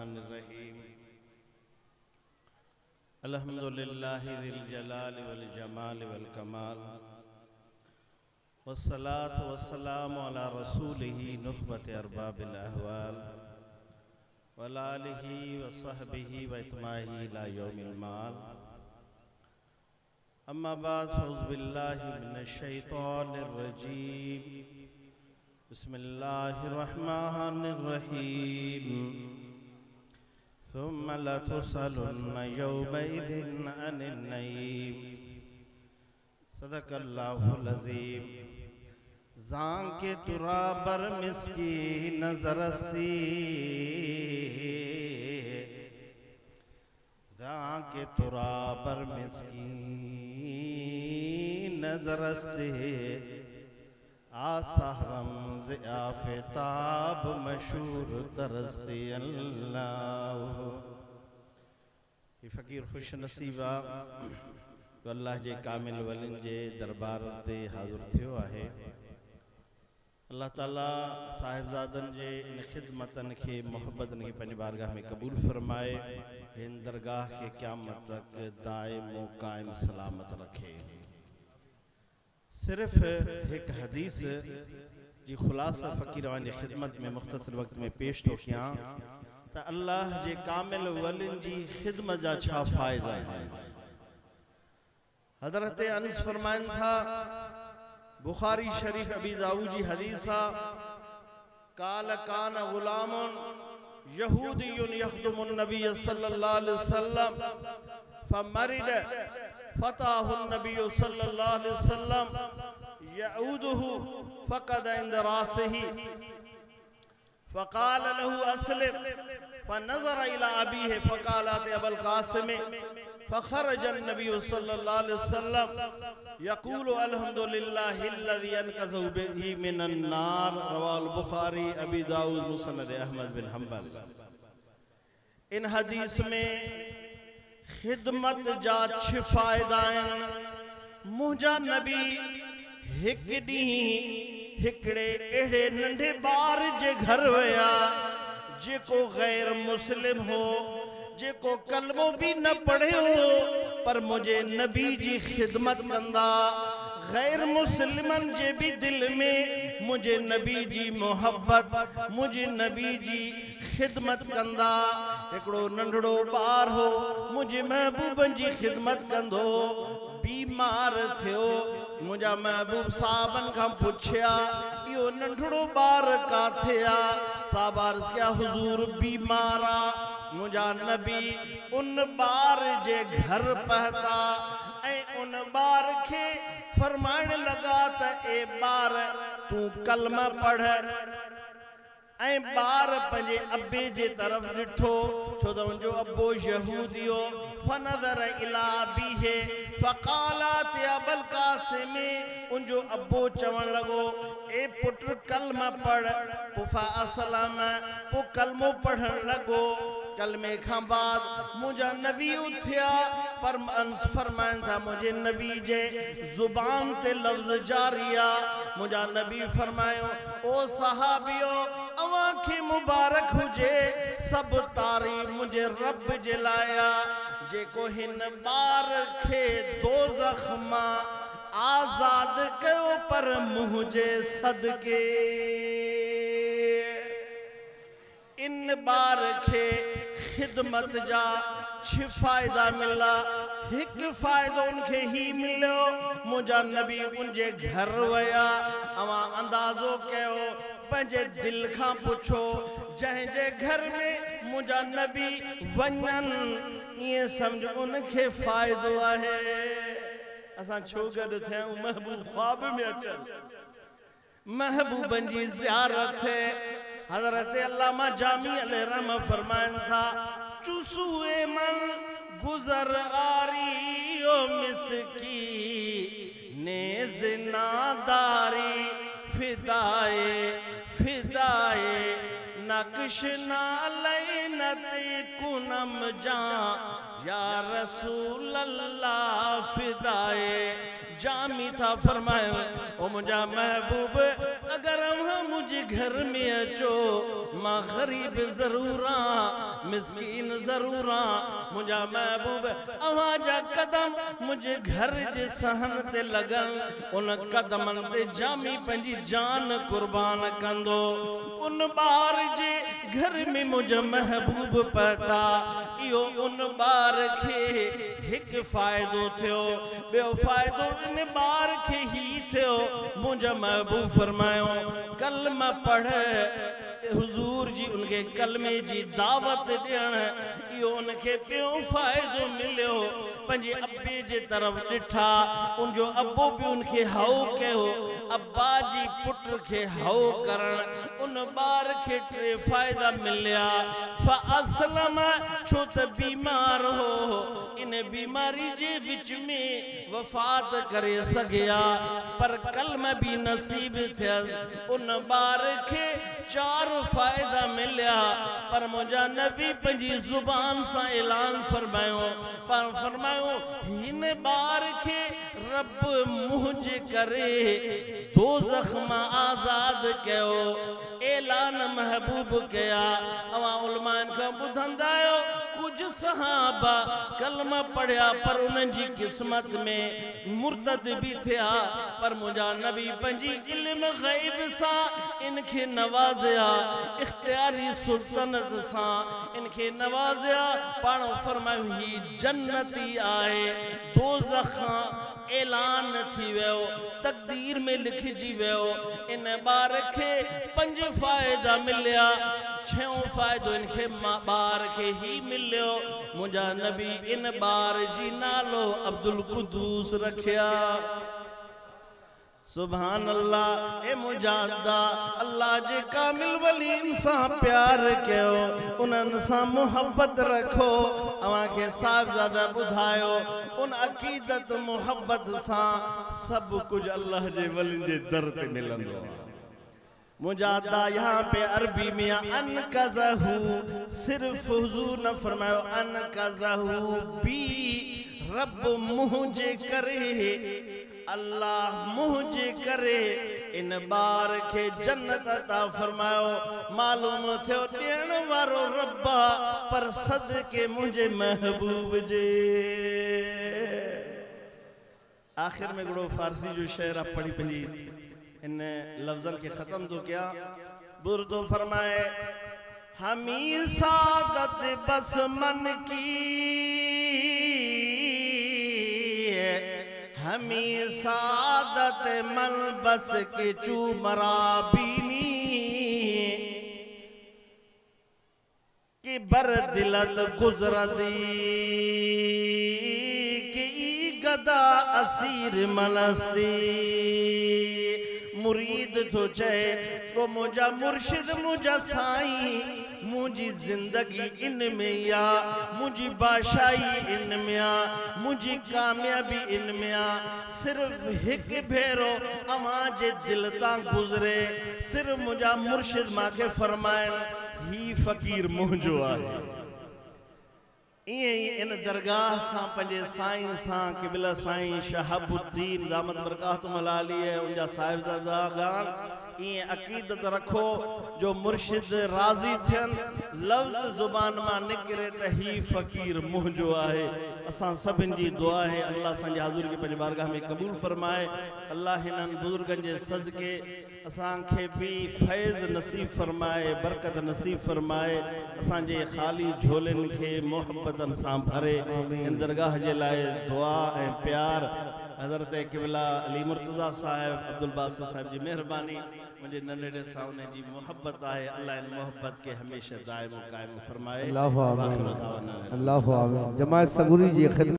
बिस्मिल्लाहिर्रहमानिर्रहीम। अल्हम्दुलिल्लाहि ज़िल जलाल वल जमाल वल कमाल वस्सलातु वस्सलामु अला रसूलिही नुख़बति अरबाबिल अहवाल वल आलिही व सहबिही व इत्माही इला यौमिल माल। अम्मा बाद फ़अऊज़ु बिल्लाहि मिनश शैतानिर रजीम। बिस्मिल्लाहिर्रहमानिर्रहीम। सुम्मा लतुसअलुन्न यौमइज़िन अनिन नईम। सदक़ल्लाहुल अज़ीम। ज़ां के तुरा बर मिस्की नज़रस्ती, ज़ां के तुरा बर मिस्की नज़रस्ती, आसहरम ज़ियाफ़ताब मशहूर तरस्ती अल्लाह। ये फ़कीर खुश नसीबा तो अल्लाह जे कामिल वलिन जे दरबार ते हाज़िर थियो आहे। अल्लाह ताला साहिबजादन जे इन खिदमतन के मोहब्बतन के पंहिंजी बारगाह में कबूल फरमाए, इन दरगाह के क़यामत तक दाइम व कायम सलामत रखे। सिर्फ एक हदीस जी खुलासा फ़कीरान जी खिदमत में मुख्तसर वक्त में पेश तो किया तो अल्लाह जे कामिल वलिन जी खिदमत जा छा फ़ायदा है। हज़रत अनस फरमाइन था, बुखारी शरीफ अबी दाऊद जी हदीसा, काल कान गुलामुन यहूदियुन यख़दुमुन नबी सल्लल्लाहु अलैहि वसल्लम फमरिद फताहुन नबी सल्लल्लाहु अलैहि वसल्लम यऊदुहु फ़क़द इंद रासिही फ़क़ाल लहु अस्लिम फ़नज़र इला अबीहि फ़क़ाल आति अबुल क़ासिम फ़ख़रज नबी सल्लल्लाहु अलैहि वसल्लम यक़ूलु अल्हम्दुलिल्लाहिल्लज़ी अनक़ज़हु बिही मिनन नार। रवाहुल बुखारी, अबी दाऊद, मुसनद अहमद बिन हम्बल। इन हदीस में खिदमत जा छ फ़ायदा आहिनि। मुंहिंजा नबी हिक ॾींहुं हिकिड़े अहिड़े नंढे ॿार जे घर विया जेको गैर मुस्लिम हो, जेको कलमो भी न पढ़ियो पर मुझे नबी जी खिदमत कंदा। गैर मुस्लिमन जे भी दिल में मुझे नबी जी मोहब्बत, मुझे नबी जी खिदमत कंदा। एकड़ो नंढड़ो ॿार हो, मुझे महबूबन जी खिदमत कंदो। बीमार थियो, मुझा महबूब साहबन का पुछया यो नंढड़ो ॿार काथे आ? साहब अर्ज़ किया हुजूर बीमार आ। मुझा नबी उन ॿार जे घर पहुता ऐं उन ॿार के फरमाइण लगा त ए ॿार तू कलमा पढ़। ऐं ॿार पंहिंजे अब्बे जे तरफ ॾिठो, छो त उनजो अब्बो यहूदी हो। फनज़र इला अबीहि फ़क़ाल आति अबुल क़ासिम, उनजो अब्बो चवण लॻो ए पुट कलमा पढ़। पुफा असलम, पो कलमो पढ़ण लॻो। कलमे खां बाद मुझा नबी उथिया पर अंस फरमाइन था मुझे नबी जे जुबान ते लफ्ज़ जारिया। मुझा नबी फरमायो ओ सहाबियो अवां खे मुबारक हुजे, सब तारीफ़ मुझे रब जे लाया जेको हिन ॿार खे दोज़ख मां आज़ाद कयो पर मुझे सदके। इन ॿार खे खिदमत जा छ फ़ायदा मिला। एक फ़ायदो उनके ही मिलो, मुझा नबी उनके घर वया। अवां अंदाज़ो कयो, पंहिंजे दिल खां पुछो, जंहिंजे घर में मुझा नबी वञन ये समझ उनके फ़ायदो आहे। असां छो गॾु थियूं महबूब ख्वाब में अचन, महबूबन जी ज़ियारत है। हज़रत अल्लामा जामी अलैहिर्रहम फरमान था, चुसूए मन गुजर आरी ओ मिसकी नेज़ नादारी फिदाए फिदाए नक्श नालैनत कुनम जा या रसूल अल्लाह फिदाए। जामी था फरमाए ओ मुझा महबूब अगर अवां मुझे घर में अचो मां गरीब जरूर आं मिस्कीन जरूर आं मुझा महबूब अवां जा कदम मुझे घर जे सहन ते लगन उन कदमन ते जामी पंजी जान कुर्बान कंदो उन बार जे घर में मुझा महबूब पता इहो उन बार के एक फायदो थियो बेओ फायदो इन बार के ही थियो मुझा महबूब फरमायो कलमा पढ़ हुजूर जी उनके कलमे जी दावत देण इहो उनके पियो फायदो मिलियो पंजे अब्बे जे तरफ डिठा उनजो अब्बो भी उनके हाउ कयो अब्बा जी पुट के हाउ करण उन बार के टे फायदा मिलिया फअस्लम छो त बीमार हो इन बीमारी जे विच में वफात करे सगिया पर कलम भी नसीब थियस उन बार के चार फायदा मिलिया पर मुझा नबी पंजी जुबान सा ऐलान फरमायो पर फरमायो हिन बार के रब मुझे करे दोज़ख मां आजाद कयो ऐलान महबूब कया अवां उलमान का बुधंदायो कुछ सहाबा कलमा पढ़या पर उन जी किस्मत में मुर्तद भी थिया पर मुझा नबी पंजी इल्म गैब सा इनके नवाज़या इख्तियारी सुल्तनत सा इनके नवाज़या पाणो फरमायो ही जन्नती आए दोज़ख ऐलान थी वो तकदीर में लिखजी वो इन बार के पंज फायदा मिलिया छो फायदो इनके बार के ही मिलियो मुझा नबी इन बार जी नालो अब्दुल कुद्दूस रखिया सुभान अल्लाह ए मुजादा अल्लाह जे कामिल वलीन सा प्यार कयो उनन सा मोहब्बत रखो अवां के साहबजादा बुधायो उन अकीदत मोहब्बत सा सब कुछ अल्लाह जे वलीन जे दर ते मिलंदो मुजादा यहाँ पे अरबी में अनकज़हू सिर्फ हुजूर न फरमायो अनकज़हू बी रब मुझे करे अल्लाह मुझे करे इन बार के जन्नत अता फरमायो मालूम थियो ॾियण वारो रब्बा पर सदके मुझे महबूब जे आखिर में गुड़ो फारसी जो शेर आप पढ़ी पंजी इन लफ्ज़न के ख़त्म तो क्या बुर्दो फरमाए हमी सादत बस मन की हमी सादत मन बस के चूमरा बीनी कि बर दिलत गुजरदी कि गदा असीर मनस्ती मुरीद तो चाहे तो मुझा मुर्शिद मुझा साईं मुझी जिंदगी इन में या मुझी बादशाही इन में आ मुझी कामयाबी इन में आ सिर्फ एक भेरो अवां जे दिल ता गुजरे सिर्फ मुझा मुर्शिद मां के फरमायन ही फकीर मुझो आहे इन दरगाह सा पंजे साईं सा किबला साईं शहाबुद्दीन दामत बरकातुहुम अली है उनजा साहिबजादा गान ये अकीदत रखो जो मुर्शिद राजी थियन लफ्ज़ जुबान मां निकरे त ही फकीर मुझो आहे असां सभिन जी दुआ है अल्लाह असां जी हाज़ुर के पंहिंजी बारगाह में कबूल फरमाए अल्लाह हिनन बुजुर्गन जे सदके असां खे भी फैज़ नसीब फरमाए बरकत नसीब फरमाए असां जे खाली झोलन के मोहब्बतन सां भरे इन दरगाह जे लाए दुआ ए प्यार हज़रत किबला अली मुर्तज़ा साहब अब्दुल बासित साहब जी मेहरबानी मुझे नन्हे सावने जी मोहब्बत आहे अल्लाह इन मोहब्बत के हमेशा दायम कायम फरमाए। अल्लाहु आमीन। जमात सबूरी जी